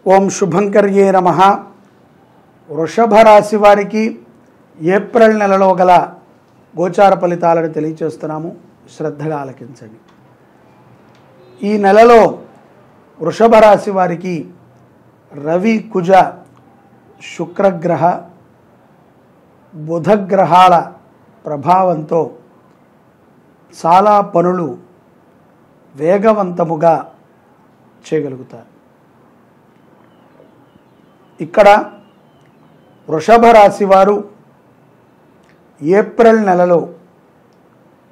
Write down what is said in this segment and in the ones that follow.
ఓం శుభంకర్యే నమః. వృషభ రాశి వారికి ఏప్రిల్ నెలలో గల గోచార ఫలితాలను తెలియజేస్తున్నాము. శ్రద్ధగా ఆలకించండి. ఈ నెలలో వృషభ రాశి వారికి రవి, కుజ, శుక్రగ్రహ, బుధగ్రహాల ప్రభావంతో చాలా పనులు వేగవంతముగా చేయగలుగుతారు. ఇక్కడ వృషభ రాశి వారు ఏప్రిల్ నెలలో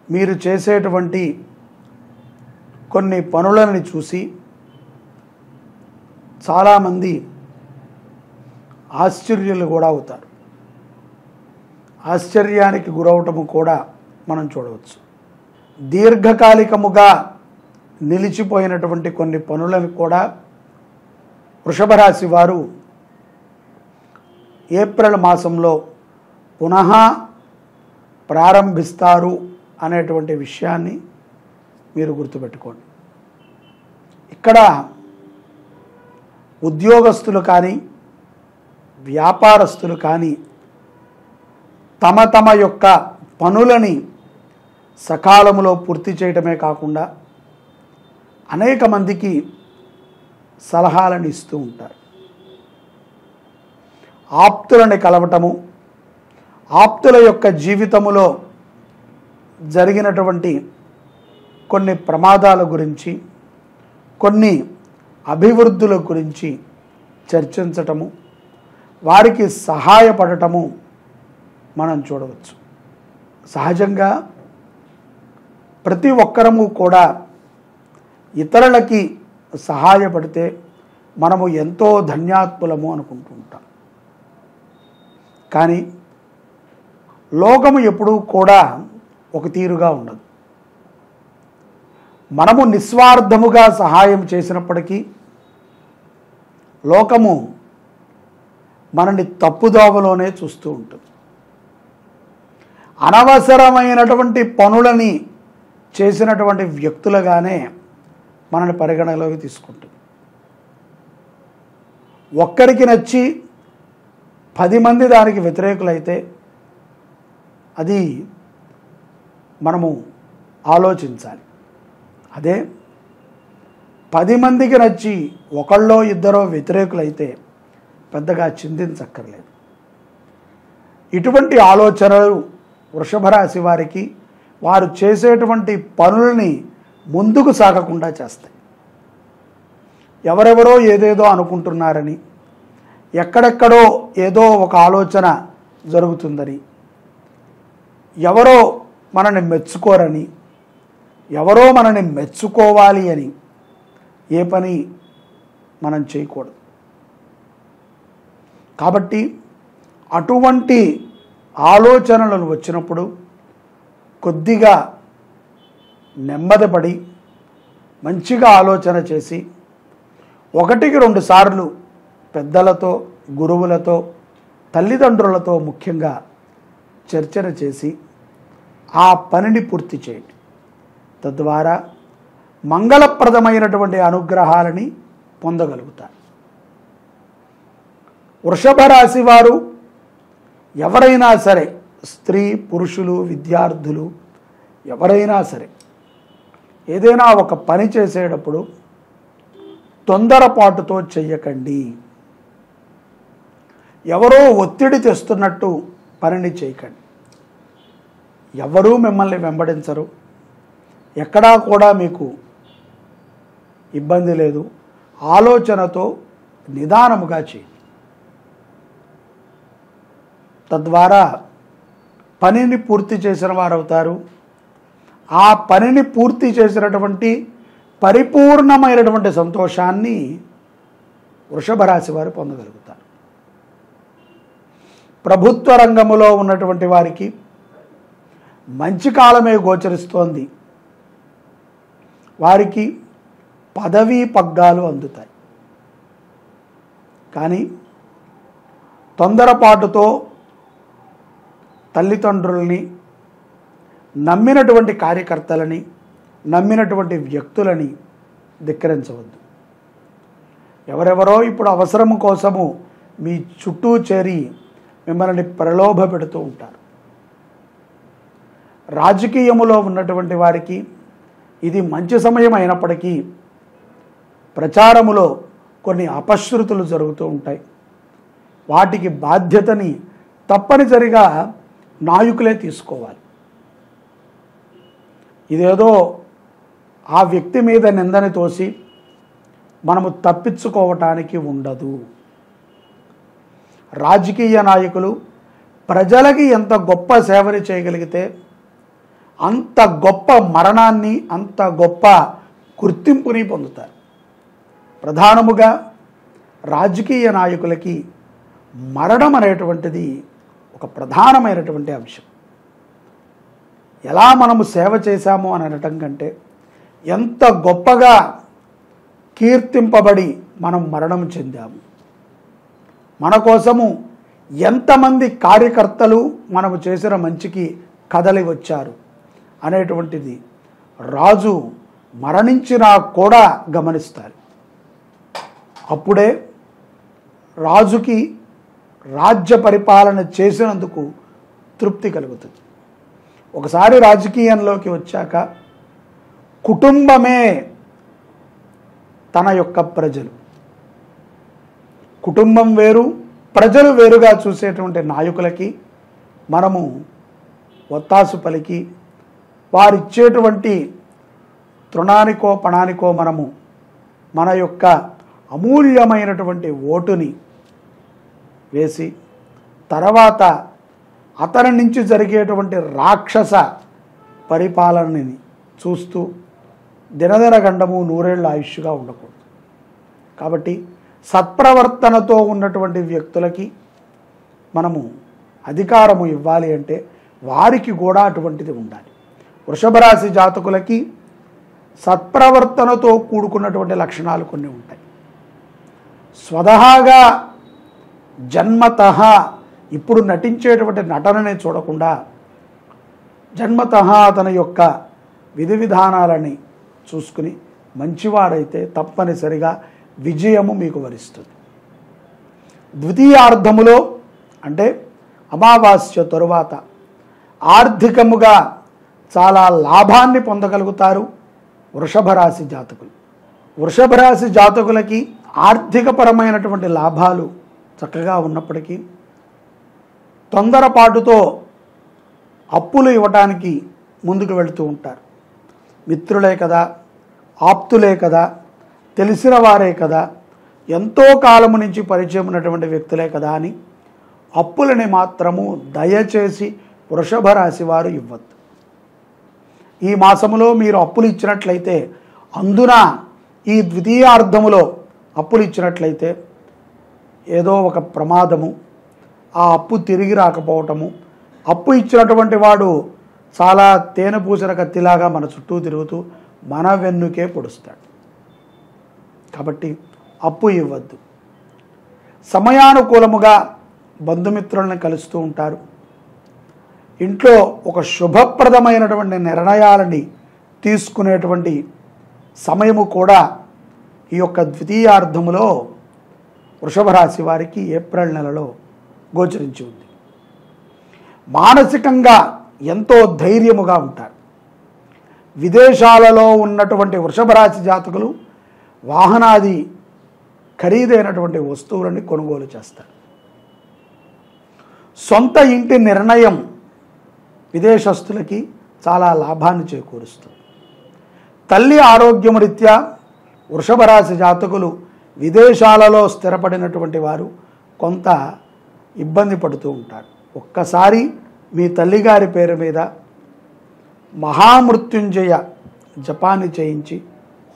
మీరు చేసేటువంటి కొన్ని పనులను చూసి చాలామంది ఆశ్చర్యులు కూడా అవుతారు. ఆశ్చర్యానికి గురవటము కూడా మనం చూడవచ్చు. దీర్ఘకాలికముగా నిలిచిపోయినటువంటి కొన్ని పనులను కూడా వృషభ రాశి వారు ఏప్రిల్ మాసంలో పునః ప్రారంభిస్తారు అనేటువంటి విషయాన్ని మీరు గుర్తుపెట్టుకోండి. ఇక్కడ ఉద్యోగస్తులు కానీ వ్యాపారస్తులు కానీ తమ తమ యొక్క పనులని సకాలంలో పూర్తి చేయటమే కాకుండా అనేక మందికి సలహాలను ఇస్తూ ఉంటారు. ఆప్తులని కలవటము, ఆప్తుల యొక్క జీవితములో జరిగినటువంటి కొన్ని ప్రమాదాల గురించి, కొన్ని అభివృద్ధుల గురించి చర్చించటము, వారికి సహాయపడటము మనం చూడవచ్చు. సహజంగా ప్రతి ఒక్కరము కూడా ఇతరులకి సహాయపడితే మనము ఎంతో ధన్యాత్ములము అనుకుంటూ ఉంటాం. కానీ లోకము ఎప్పుడూ కూడా ఒక తీరుగా ఉండదు. మనము నిస్వార్థముగా సహాయం చేసినప్పటికీ లోకము మనని తప్పుదోవలోనే చూస్తూ ఉంటుంది. అనవసరమైనటువంటి పనులని చేసినటువంటి వ్యక్తులుగానే మనని పరిగణలోకి తీసుకుంటుంది. ఒక్కరికి నచ్చి 10 మంది దానికి వ్యతిరేకులైతే అది మనము ఆలోచించాలి. అదే 10 మందికి నచ్చి ఒకళ్ళో ఇద్దరో వ్యతిరేకులైతే పెద్దగా చింతించక్కర్లేదు. ఇటువంటి ఆలోచనలు వృషభ రాశి వారికి వారు చేసేటువంటి పనులని ముందుకు సాగకుండా చేస్తాయి. ఎవరెవరో ఏదేదో అనుకుంటున్నారని, ఎక్కడెక్కడో ఏదో ఒక ఆలోచన జరుగుతుందని, ఎవరో మనని మెచ్చుకోరని, ఎవరో మనని మెచ్చుకోవాలి అని ఏ పని మనం చేయకూడదు. కాబట్టి అటువంటి ఆలోచనలు వచ్చినప్పుడు కొద్దిగా నెమ్మదిపడి మంచిగా ఆలోచన చేసి 1-2 సార్లు పెద్దలతో, గురువులతో, తల్లిదండ్రులతో ముఖ్యంగా చర్చన చేసి ఆ పనిని పూర్తి చేయండి. తద్వారా మంగళప్రదమైనటువంటి అనుగ్రహాలని పొందగలుగుతారు. వృషభ రాశి వారు ఎవరైనా సరే, స్త్రీ పురుషులు, విద్యార్థులు ఎవరైనా సరే ఏదైనా ఒక పని చేసేటప్పుడు తొందరపాటుతో చెయ్యకండి. ఎవరో ఒత్తిడి తెస్తున్నట్టు పనిని చేయకండి. ఎవరూ మిమ్మల్ని వెంబడించరు, ఎక్కడా కూడా మీకు ఇబ్బంది లేదు. ఆలోచనతో నిదానముగా చేయండి. తద్వారా పనిని పూర్తి చేసిన వారు అవుతారు. ఆ పనిని పూర్తి చేసినటువంటి పరిపూర్ణమైనటువంటి సంతోషాన్ని వృషభ రాశి వారు పొందగలుగుతారు. ప్రభుత్వ రంగములో ఉన్నటువంటి వారికి మంచి కాలమే గోచరిస్తోంది. వారికి పదవీ పగ్గాలు అందుతాయి. కానీ తొందరపాటుతో తల్లిదండ్రుల్ని, నమ్మినటువంటి కార్యకర్తలని, నమ్మినటువంటి వ్యక్తులని ధిక్కరించవద్దు. ఎవరెవరో ఇప్పుడు అవసరం కోసము మీ చుట్టూ చేరి మిమ్మల్ని ప్రలోభ పెడుతూ ఉంటారు. రాజకీయములో ఉన్నటువంటి వారికి ఇది మంచి సమయం అయినప్పటికీ ప్రచారములో కొన్ని అపశృతులు జరుగుతూ ఉంటాయి. వాటికి బాధ్యతని తప్పనిసరిగా నాయకులే తీసుకోవాలి. ఇదేదో ఆ వ్యక్తి మీద నిందని తోసి మనము తప్పించుకోవటానికి ఉండదు. రాజకీయ నాయకులు ప్రజలకి ఎంత గొప్ప సేవని చేయగలిగితే అంత గొప్ప మరణాన్ని, అంత గొప్ప గుర్తింపుని పొందుతారు. ప్రధానముగా రాజకీయ నాయకులకి మరణం అనేటువంటిది ఒక ప్రధానమైనటువంటి అంశం. ఎలా మనము సేవ చేశామో అని అనటం కంటే ఎంత గొప్పగా కీర్తింపబడి మనం మరణం చెందాము, మన కోసము ఎంతమంది కార్యకర్తలు మనము చేసిన మంచికి కదలి వచ్చారు అనేటువంటిది రాజు మరణించినా కూడా గమనిస్తారు. అప్పుడే రాజుకి రాజ్య పరిపాలన చేసినందుకు తృప్తి కలుగుతుంది. ఒకసారి రాజకీయంలోకి వచ్చాక కుటుంబమే తన యొక్క ప్రజలు, కుటుంబం వేరు ప్రజలు వేరుగా చూసేటువంటి నాయకులకి మనము ఒత్తాసు పలికి వారిచ్చేటువంటి తృణానికో పణానికో మనము మన యొక్క అమూల్యమైనటువంటి ఓటుని వేసి తర్వాత అతని నుంచి జరిగేటువంటి రాక్షస పరిపాలనని చూస్తూ దినదిన గండము నూరేళ్ల ఆయుష్గా ఉండకూడదు. కాబట్టి సత్ప్రవర్తనతో ఉన్నటువంటి వ్యక్తులకి మనము అధికారము ఇవ్వాలి అంటే వారికి కూడా అటువంటిది ఉండాలి. వృషభ రాశి జాతకులకి సత్ప్రవర్తనతో కూడుకున్నటువంటి లక్షణాలు కొన్ని ఉంటాయి. స్వతహాగా జన్మతః ఇప్పుడు నటించేటువంటి నటనని చూడకుండా జన్మతః తన యొక్క విధి విధానాలని చూసుకుని మంచివాడైతే తప్పనిసరిగా విజయము మీకు వరిస్తుంది. ద్వితీయార్ధములో అంటే అమావాస్య తరువాత ఆర్థికముగా చాలా లాభాన్ని పొందగలుగుతారు వృషభ రాశి జాతకులు. వృషభ రాశి జాతకులకి ఆర్థికపరమైనటువంటి లాభాలు చక్కగా ఉన్నప్పటికీ తొందరపాటుతో అప్పులు ఇవ్వటానికి ముందుకు వెళుతూ ఉంటారు. మిత్రులే కదా, ఆప్తులే కదా, తెలిసిన వారే కదా, ఎంతో కాలము నుంచి పరిచయం ఉన్నటువంటి వ్యక్తులే కదా అని అప్పులని మాత్రము దయచేసి వృషభ రాశి వారు ఇవ్వద్దు. ఈ మాసములో మీరు అప్పులు ఇచ్చినట్లయితే, అందున ఈ ద్వితీయార్ధములో అప్పులు ఇచ్చినట్లయితే ఏదో ఒక ప్రమాదము, ఆ అప్పు తిరిగి రాకపోవటము, అప్పు ఇచ్చినటువంటి వాడు చాలా తేనె పూసిన కత్తిలాగా మన చుట్టూ తిరుగుతూ మన వెన్నుకే పొడుస్తాడు. కాబట్టి అప్పు ఇవ్వద్దు. సమయానుకూలముగా బంధుమిత్రులను కలుస్తూ ఉంటారు. ఇంట్లో ఒక శుభప్రదమైనటువంటి నిర్ణయాలని తీసుకునేటువంటి సమయము కూడా ఈ యొక్క ద్వితీయార్ధములో వృషభ రాశి వారికి ఏప్రిల్ నెలలో గోచరించి ఉంది. మానసికంగా ఎంతో ధైర్యముగా ఉంటారు. విదేశాలలో ఉన్నటువంటి వృషభ రాశి జాతకులు వాహనాది ఖరీదైనటువంటి వస్తువులని కొనుగోలు చేస్తారు. సొంత ఇంటి నిర్ణయం విదేశస్తులకి చాలా లాభాన్ని చేకూరుస్తుంది. తల్లి ఆరోగ్యం రీత్యా వృషభ రాశి జాతకులు విదేశాలలో స్థిరపడినటువంటి వారు కొంత ఇబ్బంది పడుతూ ఉంటారు. ఒక్కసారి మీ తల్లిగారి పేరు మీద మహామృత్యుంజయ జపాన్ని చేయించి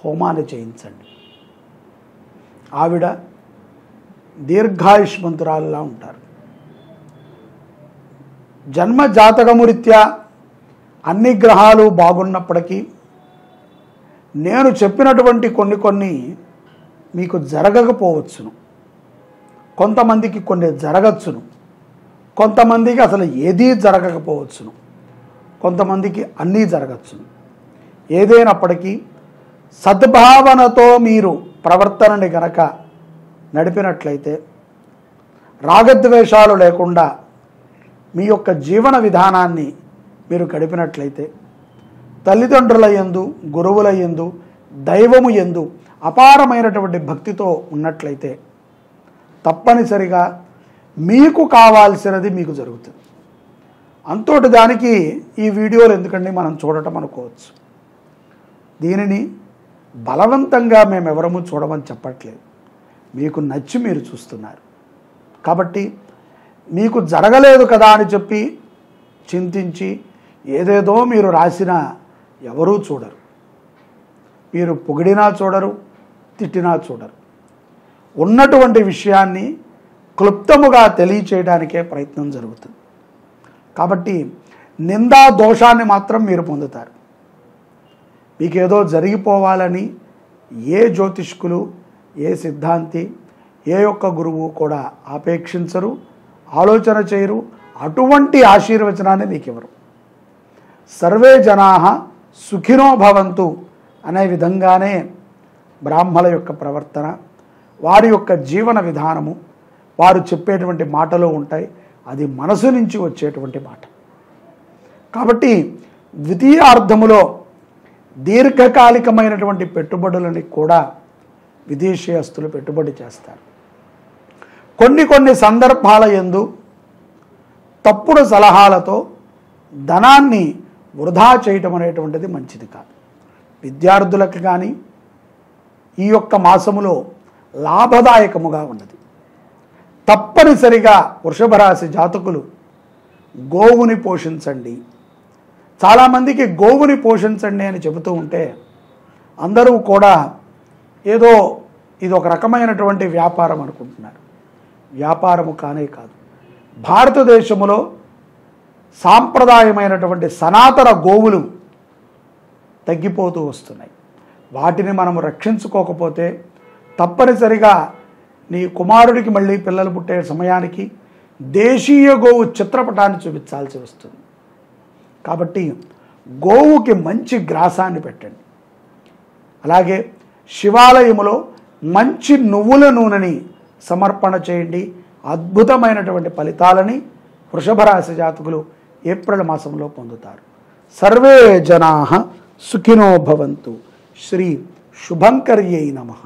హోమాన్ని చేయించండి. ఆవిడ దీర్ఘాయుష్మంతురాలులా ఉంటారు. జన్మ జాతకము రీత్యా అన్ని గ్రహాలు బాగున్నప్పటికీ నేను చెప్పినటువంటి కొన్ని మీకు జరగకపోవచ్చును, కొంతమందికి కొన్ని జరగచ్చును, కొంతమందికి అసలు ఏదీ జరగకపోవచ్చును, కొంతమందికి అన్నీ జరగచ్చును. ఏదైనప్పటికీ సద్భావనతో మీరు ప్రవర్తనని గనక నడిపినట్లయితే, రాగద్వేషాలు లేకుండా మీ యొక్క జీవన విధానాన్ని మీరు గడిపినట్లయితే, తల్లిదండ్రుల యందు, గురువుల యందు, దైవము యందు అపారమైనటువంటి భక్తితో ఉన్నట్లయితే తప్పనిసరిగా మీకు కావాల్సినది మీకు జరుగుతుంది. అంతోటి దానికి ఈ వీడియోలు ఎందుకండి మనం చూడటం అనుకోవచ్చు. దీనిని బలవంతంగా మేమెవరము చూడమని చెప్పట్లేదు, మీకు నచ్చి మీరు చూస్తున్నారు. కాబట్టి మీకు జరగలేదు కదా అని చెప్పి చింతించి ఏదేదో మీరు రాసినా ఎవరూ చూడరు. మీరు పొగిడినా చూడరు, తిట్టినా చూడరు. ఉన్నటువంటి విషయాన్ని క్లుప్తముగా తెలియచేయడానికే ప్రయత్నం జరుగుతుంది. కాబట్టి నిందా దోషాన్ని మాత్రం మీరు పొందుతారు. మీకేదో జరిగిపోవాలని ఏ జ్యోతిష్కులు, ఏ సిద్ధాంతి, ఏ యొక్క గురువు కూడా ఆపేక్షించరు, ఆలోచన చేయరు. అటువంటి ఆశీర్వచనాన్ని మీకు ఇవ్వరు. సర్వే జనాః సుఖినో భవంతు అనే విధంగానే బ్రాహ్మల యొక్క ప్రవర్తన, వారి యొక్క జీవన విధానము, వారు చెప్పేటువంటి మాటలు ఉంటాయి. అది మనసు నుంచి వచ్చేటువంటి మాట. కాబట్టి ద్వితీయార్థములో దీర్ఘకాలికమైనటువంటి పెట్టుబడులని కూడా విదేశీయస్తులు పెట్టుబడి చేస్తారు. కొన్ని సందర్భాల యందు తప్పుడు సలహాలతో ధనాన్ని వృధా చేయటం అనేటువంటిది మంచిది కాదు. విద్యార్థులకు కానీ ఈ యొక్క మాసములో లాభదాయకముగా ఉన్నది. తప్పనిసరిగా వృషభ రాశి జాతకులు గోవుని పోషించండి. చాలామందికి గోవుని పోషించండి అని చెబుతూ ఉంటే అందరూ కూడా ఏదో ఇది ఒక రకమైనటువంటి వ్యాపారం అనుకుంటున్నారు. వ్యాపారము కానే కాదు. భారతదేశంలో సాంప్రదాయమైనటువంటి సనాతన గోవులు తగ్గిపోతూ వస్తున్నాయి. వాటిని మనం రక్షించుకోకపోతే తప్పనిసరిగా నీ కుమారుడికి మళ్ళీ పిల్లలు పుట్టే సమయానికి దేశీయ గోవు చిత్రపటాన్ని చూపించాల్సి వస్తుంది. కాబట్టి గోవుకి మంచి గ్రాసాన్ని పెట్టండి. అలాగే శివాలయములో మంచి నువ్వుల నూనెని సమర్పణ చేయండి. అద్భుతమైనటువంటి ఫలితాలని వృషభ రాశి జాతకులు ఏప్రిల్ మాసంలో పొందుతారు. సర్వే జనాః సుఖినో భవంతు. శ్రీ శుభంకర్యై నమః.